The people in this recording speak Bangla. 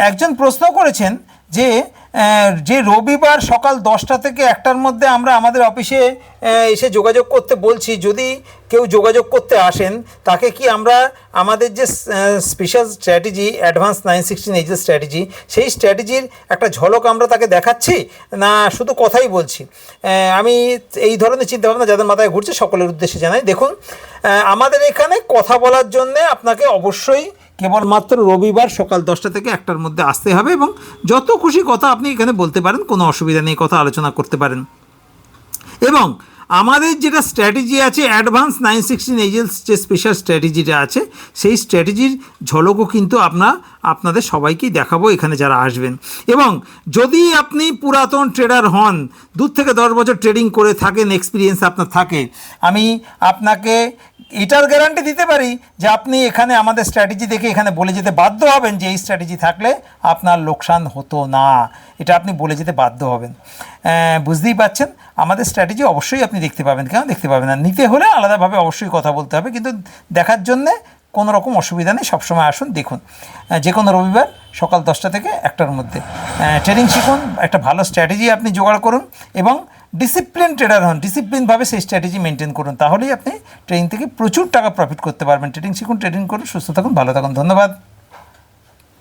একজন প্রশ্ন করেছেন যে যে রবিবার সকাল 10টা থেকে 1টার মধ্যে আমরা আমাদের অফিসে এসে যোগাযোগ করতে বলছি, যদি কেউ যোগাযোগ করতে আসেন তাকে কি আমরা আমাদের যে স্পেশাল স্ট্র্যাটেজি অ্যাডভান্স 916 এই যে স্ট্র্যাটেজি, সেই স্ট্র্যাটেজির একটা ঝলক আমরা তাকে দেখাচ্ছি না শুধু কথাই বলছি? আমি এই ধরনের চিন্তাভাবনা যাদের মাথায় ঘুরছে সকলের উদ্দেশ্যে জানাই, দেখুন আমাদের এখানে কথা বলার জন্যে আপনাকে অবশ্যই কেবলমাত্র রবিবার সকাল 10টা থেকে 1টার মধ্যে আসতে হবে এবং যত খুশি কথা আপনি এখানে বলতে পারেন, কোনো অসুবিধা নেই, কথা আলোচনা করতে পারেন। এবং আমাদের যেটা স্ট্র্যাটেজি আছে অ্যাডভান্স 916 এজেন্টস যে স্পেশাল স্ট্র্যাটেজিটা আছে, সেই স্ট্র্যাটেজির ঝলকও কিন্তু আপনাদের সবাইকেই দেখাবো এখানে যারা আসবেন। এবং যদি আপনি পুরাতন ট্রেডার হন, 2 থেকে 10 বছর ট্রেডিং করে থাকেন, এক্সপিরিয়েন্স আপনার থাকে, আমি আপনাকে এটার গ্যারান্টি দিতে পারি যে আপনি এখানে আমাদের স্ট্র্যাটেজি দেখে এখানে বলে যেতে বাধ্য হবেন যে এই স্ট্র্যাটেজি থাকলে আপনার লোকসান হতো না, এটা আপনি বলে যেতে বাধ্য হবেন। বুঝতেই পাচ্ছেন, আমাদের স্ট্র্যাটেজি অবশ্যই আপনি দেখতে পাবেন, কেন দেখতে পাবেন না? নিতে হলে আলাদাভাবে অবশ্যই কথা বলতে হবে, কিন্তু দেখার জন্যে কোনো রকম অসুবিধা নেই, সবসময় আসুন, দেখুন। যে কোনো রবিবার সকাল 10টা থেকে 1টার মধ্যে ট্রেডিং শিখুন, একটা ভালো স্ট্র্যাটেজি আপনি জোগাড় করুন এবং ডিসিপ্লিন ট্রেডার হন, ডিসিপ্লিনভাবে সেই স্ট্র্যাটেজি মেনটেন করুন, তাহলেই আপনি ট্রেডিং থেকে প্রচুর টাকা প্রফিট করতে পারবেন। ট্রেডিং শিখুন, ট্রেডিং করুন, সুস্থ থাকুন, ভালো থাকুন, ধন্যবাদ।